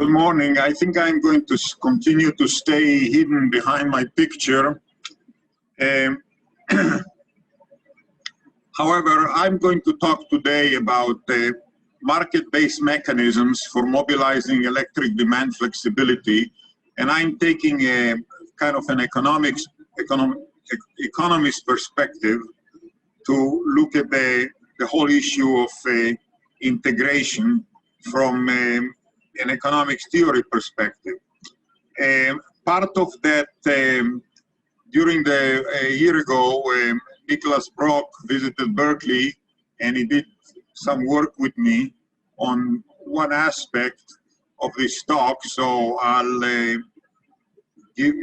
Good morning. I think I'm going to continue to stay hidden behind my picture. However, I'm going to talk today about market-based mechanisms for mobilizing electric demand flexibility. And I'm taking a kind of an economist perspective to look at the whole issue of integration from an economics theory perspective. Part of that, during a year ago, Niclas Brok visited Berkeley and he did some work with me on one aspect of this talk. So I'll give,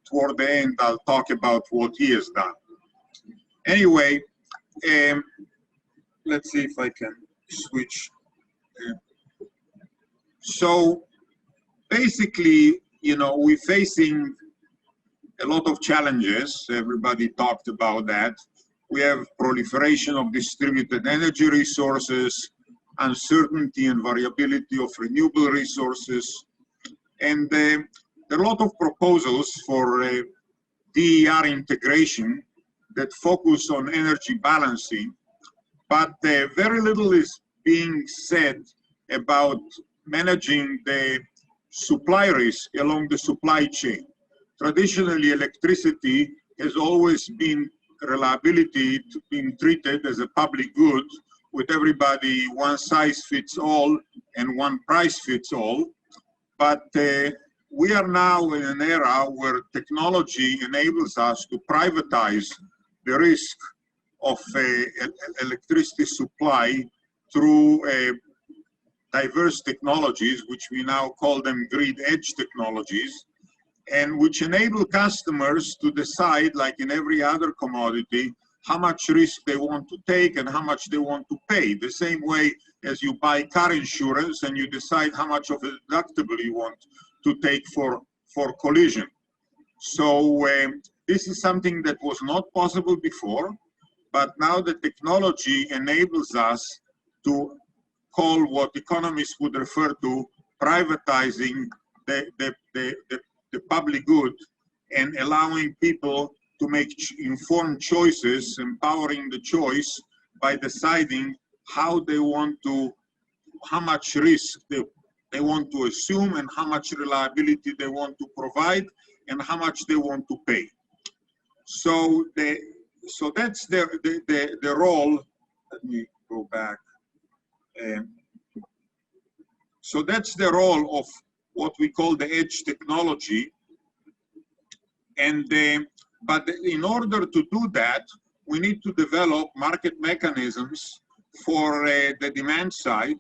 toward the end, I'll talk about what he has done. Anyway, let's see if I can switch. So basically, we're facing a lot of challenges. Everybody talked about that. We have proliferation of distributed energy resources, uncertainty and variability of renewable resources, and there are a lot of proposals for DER integration that focus on energy balancing, but very little is being said about managing the supply risk along the supply chain. Traditionally, electricity has always been reliability being treated as a public good, with everybody one size fits all and one price fits all. But we are now in an era where technology enables us to privatize the risk of electricity supply through diverse technologies, which we now call them grid edge technologies, and which enable customers to decide, like in every other commodity, how much risk they want to take and how much they want to pay. The same way as you buy car insurance and you decide how much of a deductible you want to take for collision. So this is something that was not possible before, but now the technology enables us to call what economists would refer to privatizing the public good and allowing people to make informed choices, empowering the choice by deciding how they want to, how much risk they want to assume and how much reliability they want to provide and how much they want to pay. So that's the role. Let me go back. So that's the role of what we call the edge technology. And but in order to do that, we need to develop market mechanisms for the demand side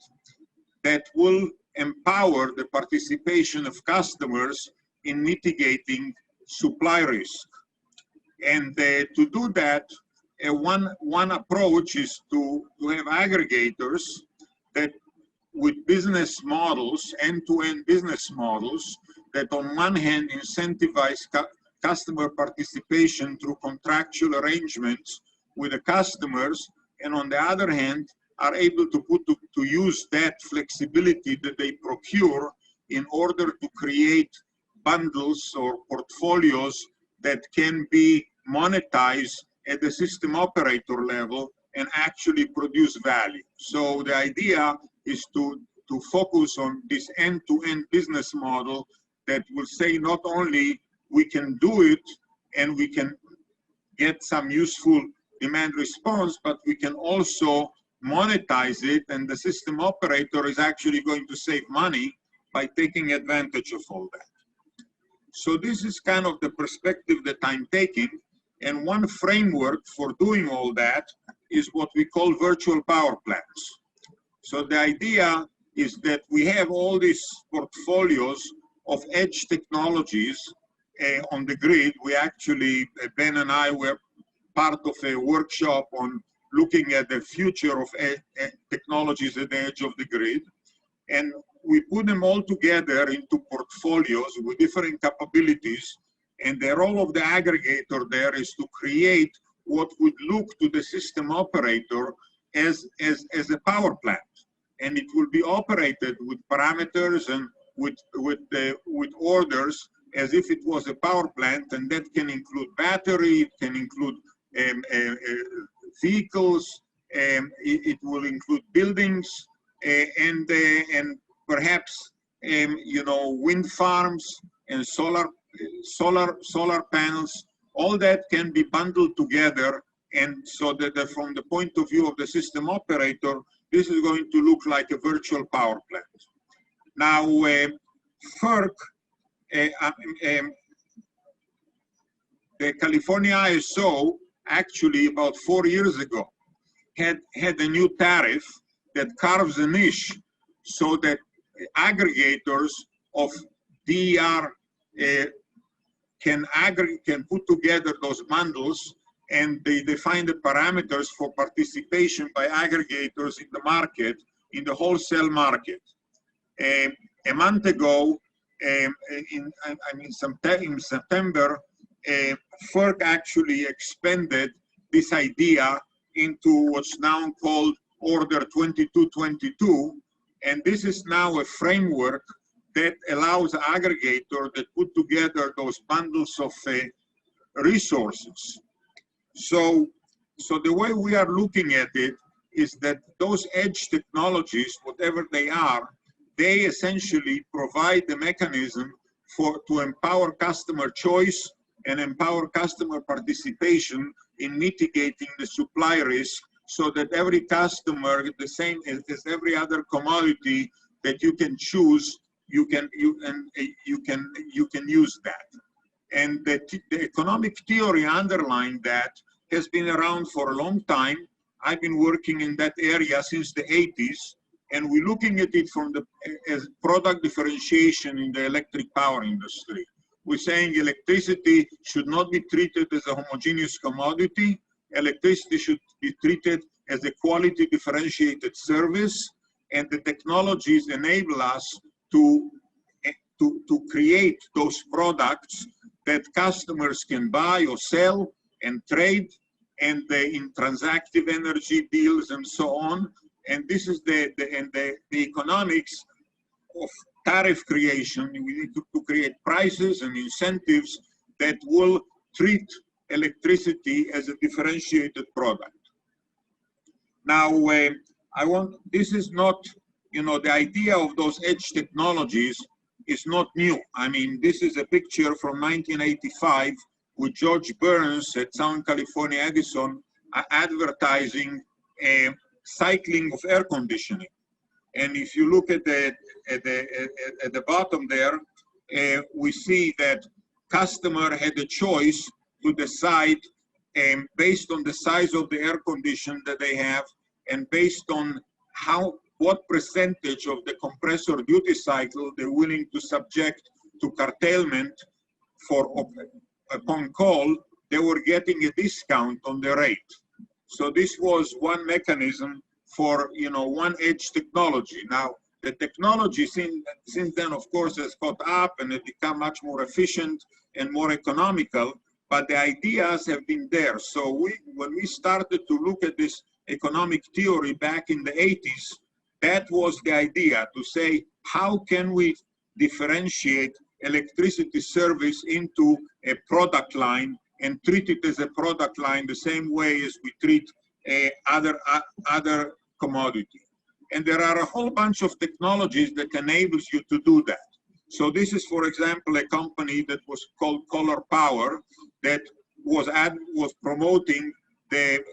that will empower the participation of customers in mitigating supply risk. And to do that, one approach is to have aggregators that with business models, end-to-end business models, that on one hand incentivize customer participation through contractual arrangements with the customers, and on the other hand, are able to put to use that flexibility that they procure in order to create bundles or portfolios that can be monetized at the system operator level and actually produce value. So the idea is to focus on this end-to-end business model that will say not only we can do it and we can get some useful demand response, but we can also monetize it, and the system operator is actually going to save money by taking advantage of all that. So this is kind of the perspective that I'm taking, and one framework for doing all that is what we call virtual power plants. So the idea is that we have all these portfolios of edge technologies on the grid. We actually, Ben and I were part of a workshop on looking at the future of technologies at the edge of the grid. And we put them all together into portfolios with different capabilities. And the role of the aggregator there is to create what would look to the system operator as a power plant. And it will be operated with parameters and with orders as if it was a power plant, and that can include battery, it can include vehicles, it will include buildings, and perhaps you know, wind farms and solar panels. All that can be bundled together, and so that from the point of view of the system operator, this is going to look like a virtual power plant. Now, FERC, the California ISO, actually about 4 years ago, had a new tariff that carves a niche so that aggregators of DER can put together those bundles, and they define the parameters for participation by aggregators in the market, in the wholesale market. A month ago, in September, FERC actually expanded this idea into what's now called Order 2222, and this is now a framework that allows aggregator that put together those bundles of resources. So the way we are looking at it is that those edge technologies, whatever they are, they essentially provide the mechanism to empower customer choice and empower customer participation in mitigating the supply risk, so that every customer, the same as every other commodity that you can choose, you can use that. And the economic theory underlying that has been around for a long time. I've been working in that area since the 80s, and we're looking at it from as product differentiation in the electric power industry. We're saying electricity should not be treated as a homogeneous commodity. Electricity should be treated as a quality differentiated service, and the technologies enable us to create those products that customers can buy or sell and trade, and in transactive energy deals and so on. And this is the economics of tariff creation. We need to create prices and incentives that will treat electricity as a differentiated product. Now, this is not, you know, the idea of those edge technologies is not new. I mean, this is a picture from 1985 with George Burns at Southern California Edison advertising cycling of air conditioning. And if you look at the bottom there, we see that customer had a choice to decide based on the size of the air condition that they have, and based on what percentage of the compressor duty cycle they're willing to subject to curtailment upon call, they were getting a discount on the rate. So this was one mechanism for, you know, one edge technology. Now, the technology since then, of course, has caught up and it become much more efficient and more economical, but the ideas have been there. So when we started to look at this economic theory back in the 80s, that was the idea, to say, how can we differentiate electricity service into a product line and treat it as a product line the same way as we treat other commodity. And there are a whole bunch of technologies that enables you to do that. So this is, for example, a company that was called Color Power that was promoting the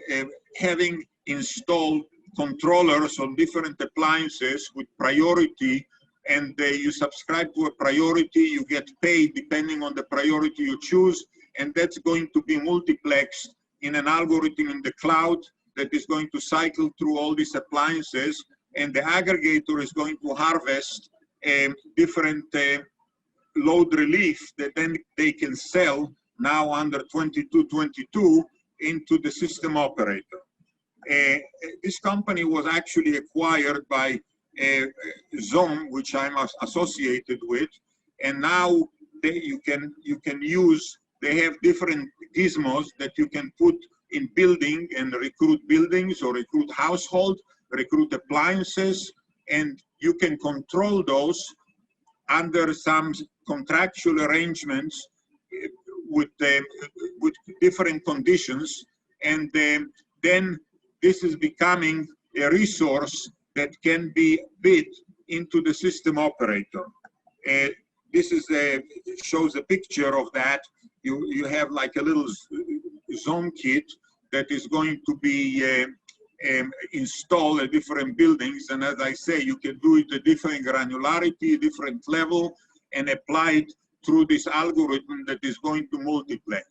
having installed controllers on different appliances with priority, and you subscribe to a priority, you get paid depending on the priority you choose, and that's going to be multiplexed in an algorithm in the cloud that is going to cycle through all these appliances, and the aggregator is going to harvest different load relief that then they can sell now under 2222 into the system operator. This company was actually acquired by Zone, which I'm associated with, and now you can use. They have different gizmos that you can put in building and recruit buildings or recruit household, recruit appliances, and you can control those under some contractual arrangements with different conditions, and then this is becoming a resource that can be bid into the system operator. This is shows a picture of that. You have like a little zone kit that is going to be installed at different buildings, and as I say, you can do it at different granularity, different level, and apply it through this algorithm that is going to multiplex.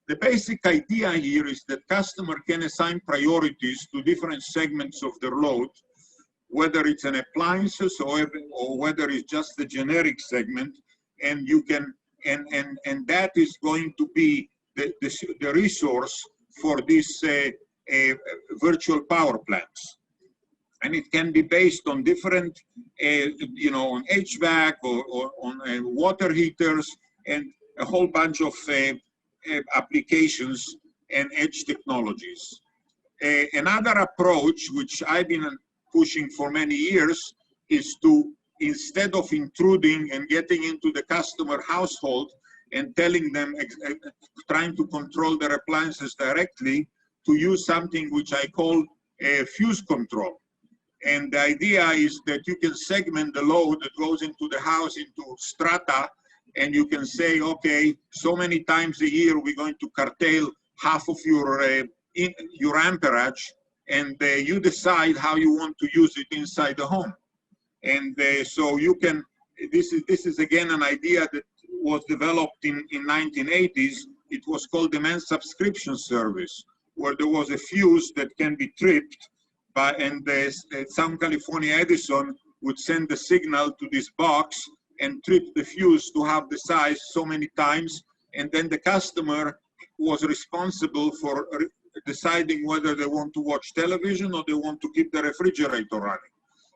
The basic idea here is that customer can assign priorities to different segments of their load, whether it's an appliances or whether it's just a generic segment, and you can and that is going to be the resource for this virtual power plants. And it can be based on different, you know, on HVAC or on water heaters and a whole bunch of applications and edge technologies. Another approach, which I've been pushing for many years, is to, instead of intruding and getting into the customer household and telling them, trying to control their appliances directly, to use something which I call a fuse control. And the idea is that you can segment the load that goes into the house into strata, and you can say, okay, so many times a year we're going to curtail half of your amperage, and you decide how you want to use it inside the home. And so you can, this is again an idea that was developed in 1980s. It was called demand subscription service, where there was a fuse that can be tripped by, and some California Edison would send the signal to this box and trip the fuse to have the size so many times, and then the customer was responsible for deciding whether they want to watch television or they want to keep the refrigerator running.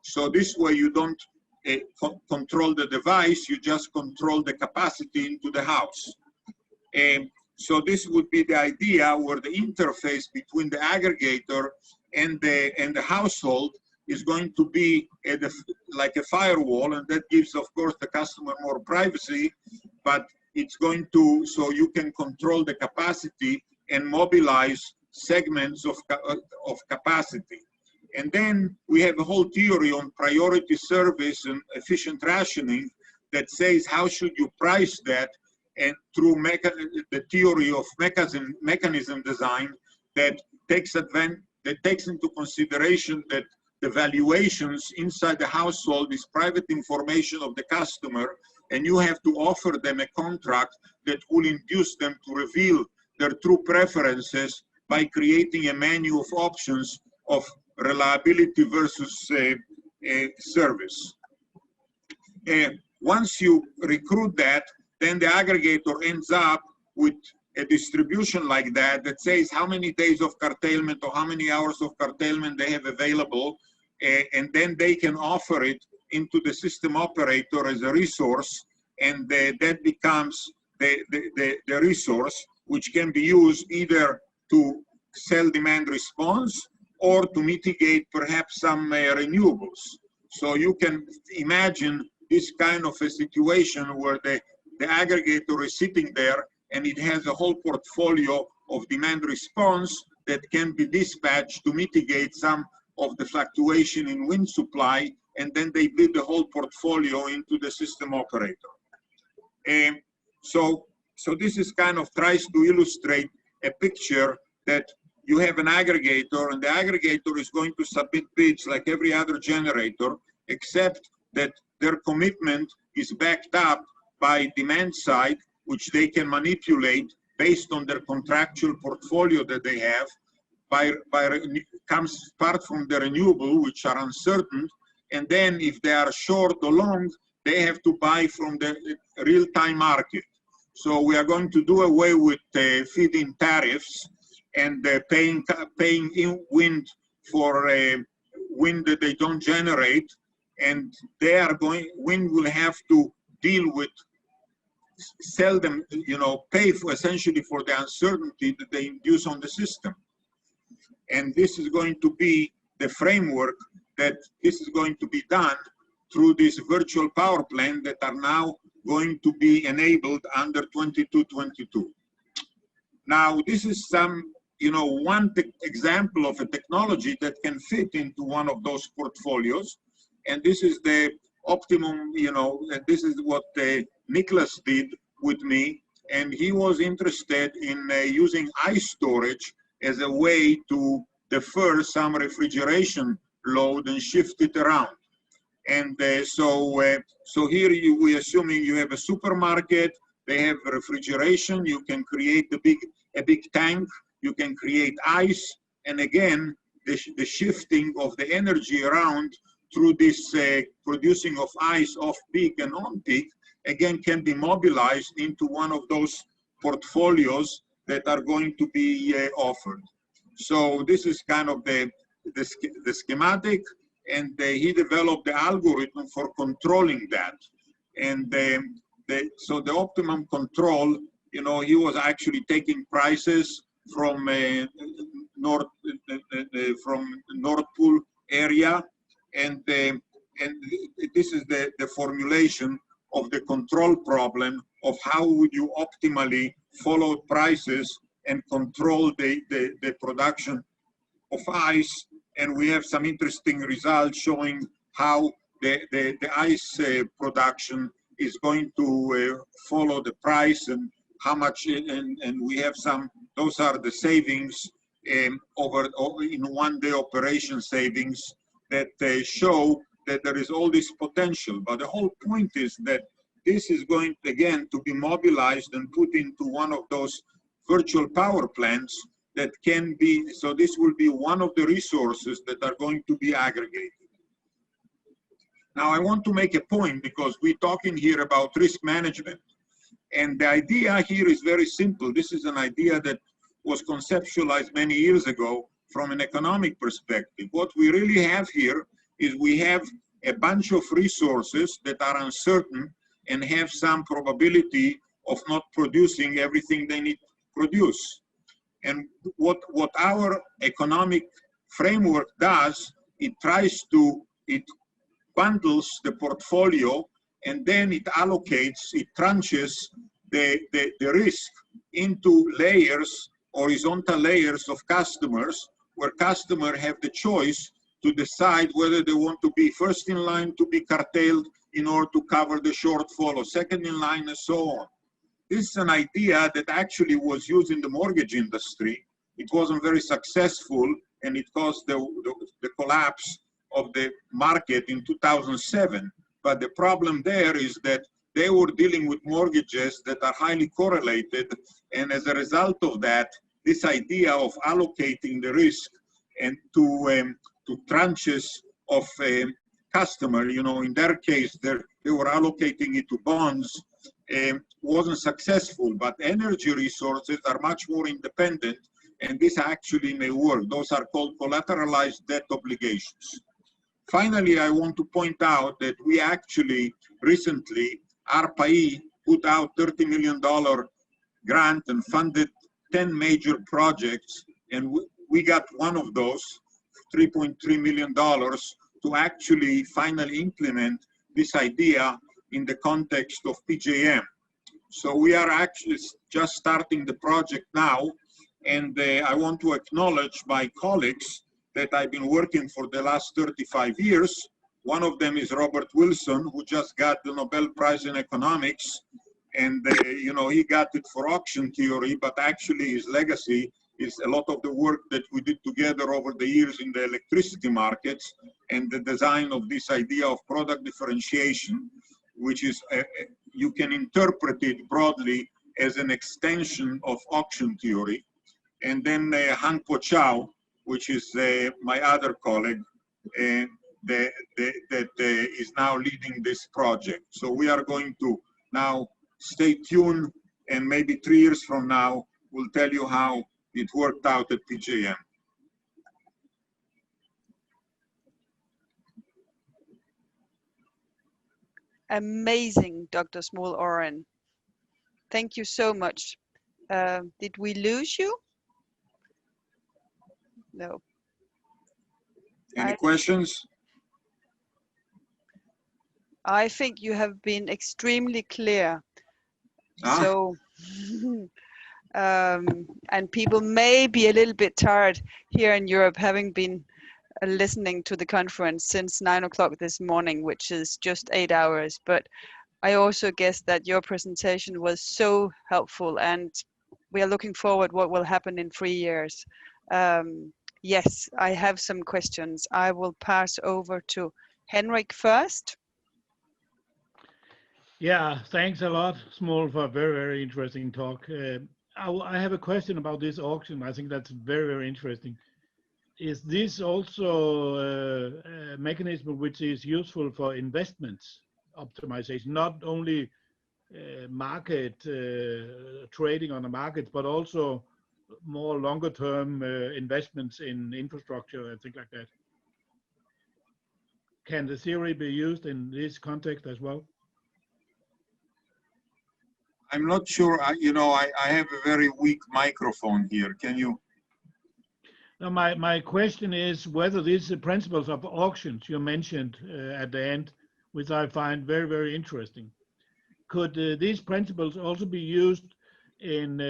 So this way you don't control the device, you just control the capacity into the house. So this would be the idea, where the interface between the aggregator and the household is going to be like a firewall, and that gives, of course, the customer more privacy, but it's going to, so you can control the capacity and mobilize segments of capacity. And then we have a whole theory on priority service and efficient rationing that says how should you price that, and through the theory of mechanism design that takes into consideration that the valuations inside the household is private information of the customer, and you have to offer them a contract that will induce them to reveal their true preferences by creating a menu of options of reliability versus service. Once you recruit that, then the aggregator ends up with a distribution like that that says how many days of curtailment or how many hours of curtailment they have available, and then they can offer it into the system operator as a resource, and that becomes the resource which can be used either to sell demand response or to mitigate perhaps some renewables. So you can imagine this kind of a situation where the aggregator is sitting there and it has a whole portfolio of demand response that can be dispatched to mitigate some of the fluctuation in wind supply, and then they bid the whole portfolio into the system operator. So this is kind of tries to illustrate a picture that you have an aggregator, and the aggregator is going to submit bids like every other generator, except that their commitment is backed up by demand side, which they can manipulate based on their contractual portfolio that they have, comes part from the renewable, which are uncertain, and then if they are short or long, they have to buy from the real-time market. So we are going to do away with feed-in tariffs and paying in wind for wind that they don't generate, and wind will have to deal with, sell them, pay for essentially for the uncertainty that they induce on the system. And this is going to be the framework that this is going to be done through this virtual power plant that are now going to be enabled under 2222. Now, this is some, one example of a technology that can fit into one of those portfolios. And this is the optimum, this is what Niclas did with me. And he was interested in using ice storage as a way to defer some refrigeration load and shift it around. And so here we're assuming you have a supermarket, they have refrigeration, you can create a big tank, you can create ice, and again, the shifting of the energy around through this producing of ice off peak and on peak, again, can be mobilized into one of those portfolios that are going to be offered. So this is kind of the schematic, and he developed the algorithm for controlling that. And so the optimum control, he was actually taking prices from North Pole area, and this is the formulation of the control problem of how would you optimally follow prices and control the production of ice. And we have some interesting results showing how the ice production is going to follow the price and how much, and we have some, those are the savings in 1 day operation savings that show that there is all this potential. But the whole point is that this is going, again, to be mobilized and put into one of those virtual power plants that can be, so this will be one of the resources that are going to be aggregated. Now I want to make a point because we're talking here about risk management. And the idea here is very simple. This is an idea that was conceptualized many years ago from an economic perspective. What we really have here is we have a bunch of resources that are uncertain and have some probability of not producing everything they need to produce. And what our economic framework does, it bundles the portfolio, and then it allocates, it tranches the risk into layers, horizontal layers of customers, where customers have the choice to decide whether they want to be first in line to be curtailed in order to cover the shortfall, or second in line, and so on. This is an idea that actually was used in the mortgage industry. It wasn't very successful, and it caused the collapse of the market in 2007. But the problem there is that they were dealing with mortgages that are highly correlated, and as a result of that, this idea of allocating the risk and to tranches of customer, in their case, they were allocating it to bonds, wasn't successful. But energy resources are much more independent, and this actually may work. Those are called collateralized debt obligations. Finally, I want to point out that we actually recently, ARPA-E put out $30 million grant and funded 10 major projects, and we got one of those, $3.3 million, to actually finally implement this idea in the context of PJM. So we are actually just starting the project now, and I want to acknowledge my colleagues that I've been working for the last 35 years. One of them is Robert Wilson, who just got the Nobel Prize in Economics, and he got it for auction theory, but actually his legacy is a lot of the work that we did together over the years in the electricity markets and the design of this idea of product differentiation, which is, you can interpret it broadly as an extension of auction theory. And then Han-Po Chow, which is my other colleague, that is now leading this project. So we are going to now stay tuned, and maybe 3 years from now, we'll tell you how it worked out at PJM. Amazing, Dr. Shmuel Oren. Thank you so much. Did we lose you? No. Any questions? I think you have been extremely clear. Ah, So, and people may be a little bit tired here in Europe, having been listening to the conference since 9 o'clock this morning, which is just 8 hours. But I also guess that your presentation was so helpful, and we are looking forward what will happen in 3 years. Yes, I have some questions. I will pass over to Henrik first. Yeah, thanks a lot, Shmuel, for a very, very interesting talk. I have a question about this auction. I think that's very, very interesting. Is this also a mechanism which is useful for investments optimization, not only market trading on the market, but also more longer term investments in infrastructure and things like that? Can the theory be used in this context as well? I'm not sure. I have a very weak microphone here. Can you? Now, my question is whether these principles of auctions you mentioned at the end, which I find very, very interesting, could these principles also be used in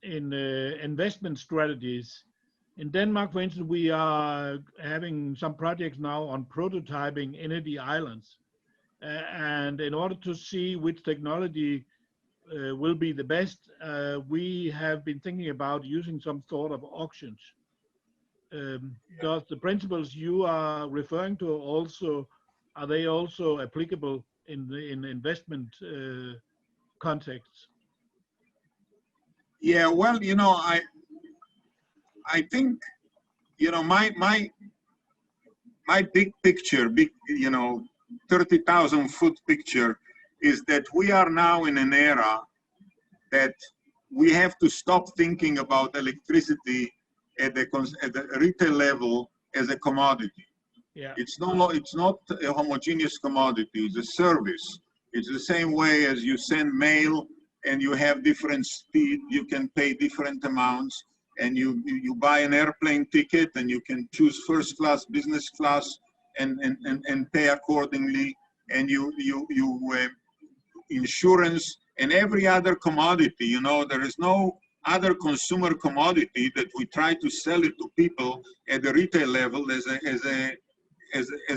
investment strategies? In Denmark, for instance, we are having some projects now on prototyping energy islands. And in order to see which technology will be the best, we have been thinking about using some sort of auctions. Does the principles you are referring to also, are they also applicable in investment contexts? Yeah, well, I think, my big picture, 30,000 foot picture is that we are now in an era that we have to stop thinking about electricity at the retail level as a commodity. Yeah. It's not a homogeneous commodity, it's a service. It's the same way as you send mail and you have different speed, you can pay different amounts, and you buy an airplane ticket and you can choose first class, business class, and pay accordingly. And insurance and every other commodity, there is no other consumer commodity that we try to sell it to people at the retail level as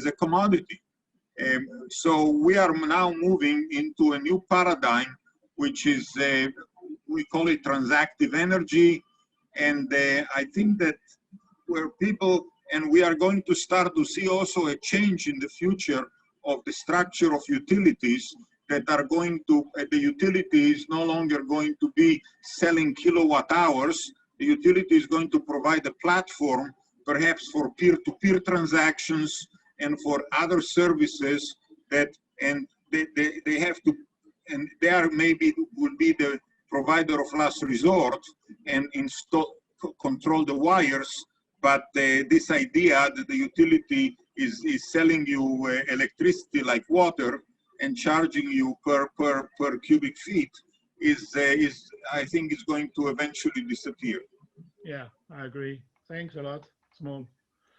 a commodity. So we are now moving into a new paradigm, which is, we call it transactive energy. And I think that where people, and we are going to start to see also a change in the future of the structure of utilities that are going to, the utility is no longer going to be selling kilowatt hours. The utility is going to provide a platform, perhaps for peer-to-peer transactions and for other services that, and they have to, and there maybe will be the provider of last resort and control the wires. But this idea that the utility is selling you electricity like water and charging you per cubic feet is I think is going to eventually disappear. Yeah, I agree. Thanks a lot, Shmuel.